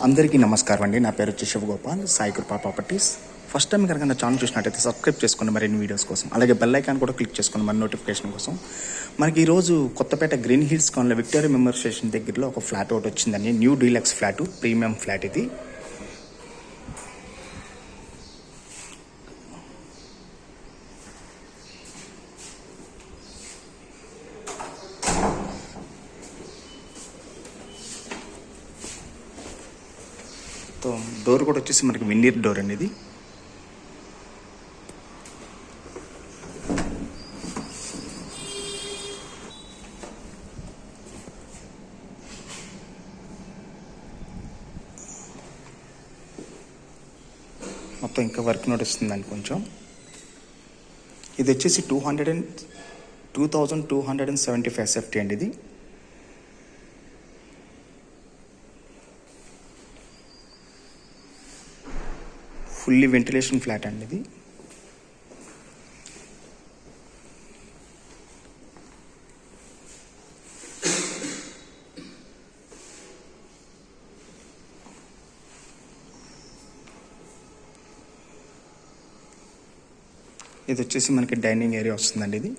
అందరికీ నమస్కారం అండి. నా పేరు వచ్చి శివగోపాల్, సాయి కృపా ప్రాపర్టీస్. ఫస్ట్ టైం కనుక నా ఛానల్ చూసినట్టయితే సబ్స్క్రైబ్ చేసుకోండి మరిన్ని వీడియోస్ కోసం. అలాగే బెల్ ఐకాన్ కూడా క్లిక్ చేసుకోండి మరి నోటిఫికేషన్ కోసం. మనకి ఈరోజు కొత్తపేట గ్రీన్ హిల్స్ కాలనీలో విక్టోరియా మెమోరియల్ స్టేషన్ దగ్గరలో ఒక ఫ్లాట్ ఒకటి వచ్చిందండి. New deluxe flat, premium flat ఇది. డోర్ కూడా వచ్చేసి మనకి విండీర్ డోర్ అండి ఇది. మొత్తం ఇంకా వర్క్ నడుస్తుందండి కొంచెం. ఇది వచ్చేసి 2275 SFT అండి ఇది. ఫుల్లీ వెంటిలేషన్ ఫ్లాట్ అండి ఇది. ఇది వచ్చేసి మనకి డైనింగ్ ఏరియా వస్తుందండి ఇది.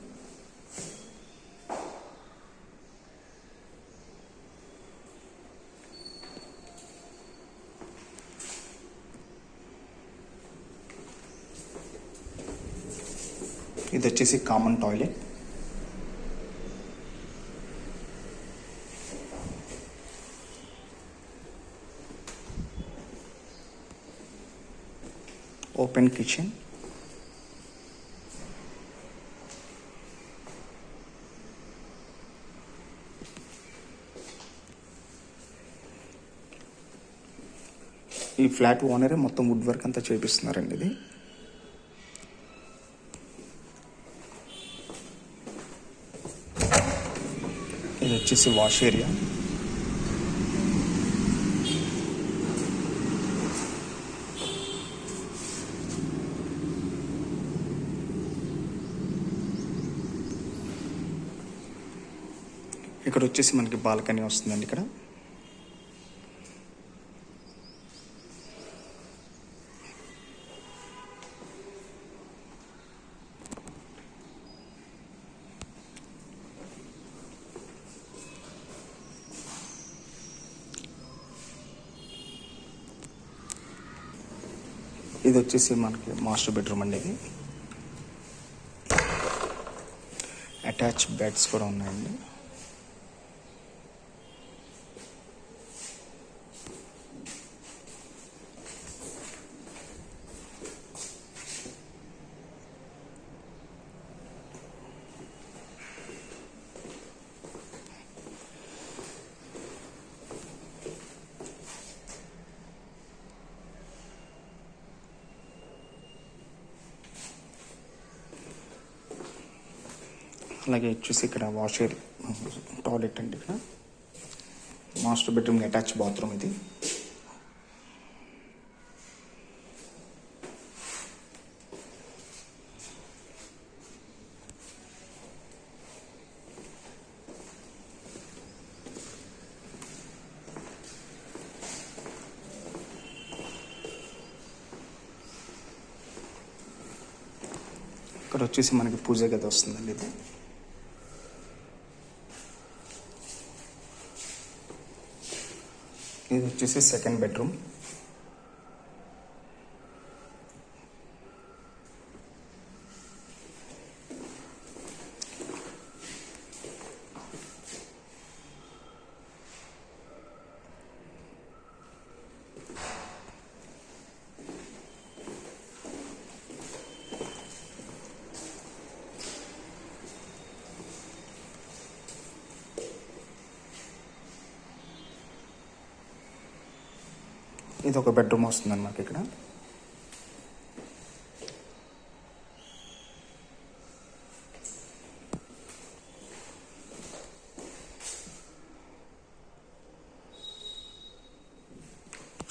ఇది వచ్చేసి కామన్ టాయిలెట్. Open kitchen. ఈ ఫ్లాట్ ఓనరే మొత్తం వుడ్ వర్క్ అంతా చేపిస్తున్నారండి ఇది. ఇది వచ్చేసి వాష్ ఏరియా. ఇక్కడ వచ్చేసి మనకి బాల్కనీ వస్తుందండి. ఇక్కడ ఇది వచ్చేసి మనకి మాస్టర్ బెడ్రూమ్ అండి ఇది. అటాచ్ బెడ్స్ కూడా ఉన్నాయండి. అలాగే వచ్చేసి ఇక్కడ వాషర్ టాయిలెట్ అండి. ఇక్కడ మాస్టర్ బెడ్రూమ్ అటాచ్ బాత్రూమ్ ఇది. ఇక్కడ వచ్చేసి మనకి పూజ గది వస్తుందండి ఇది. ఇది వచ్చేసి సెకండ్ బెడ్రూమ్. ఇది ఒక బెడ్రూమ్ వస్తుందండి మనకి ఇక్కడ.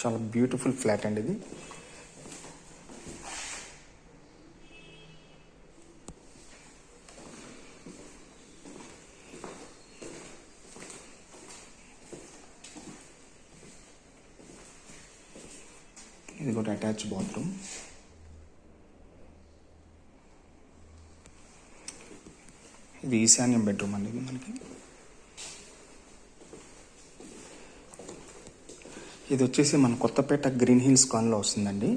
చాలా బ్యూటిఫుల్ ఫ్లాట్ అండి ఇది. ఇది కూడా అటాచ్ బాత్రూమ్. ఇది ఈశాన్యం బెడ్రూమ్ అండి. ఇది మనకి ఇది వచ్చేసి మన కొత్తపేట గ్రీన్ హిల్స్ కాలనీలో వస్తుందండి.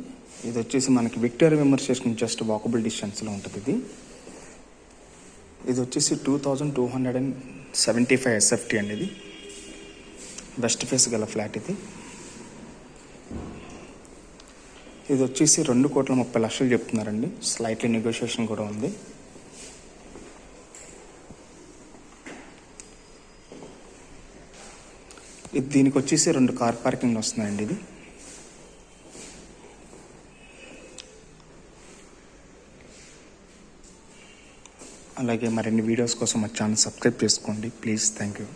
ఇది వచ్చేసి మనకి Victoria memorial station just walkable డిస్టెన్స్లో ఉంటుంది. ఇది వచ్చేసి 2275 SFT అండి. ఇది వెస్ట్ ఫేస్ గల ఫ్లాట్. ఇది వచ్చేసి 2,30,00,000 చెప్తున్నారండి. స్లైట్లీ నెగోషియేషన్ కూడా ఉంది. దీనికి వచ్చేసి 2 కార్ పార్కింగ్లు వస్తున్నాయండి. ఇది అలాగే మరిన్ని వీడియోస్ కోసం మా ఛానల్ సబ్స్క్రైబ్ చేసుకోండి ప్లీజ్. Thank you.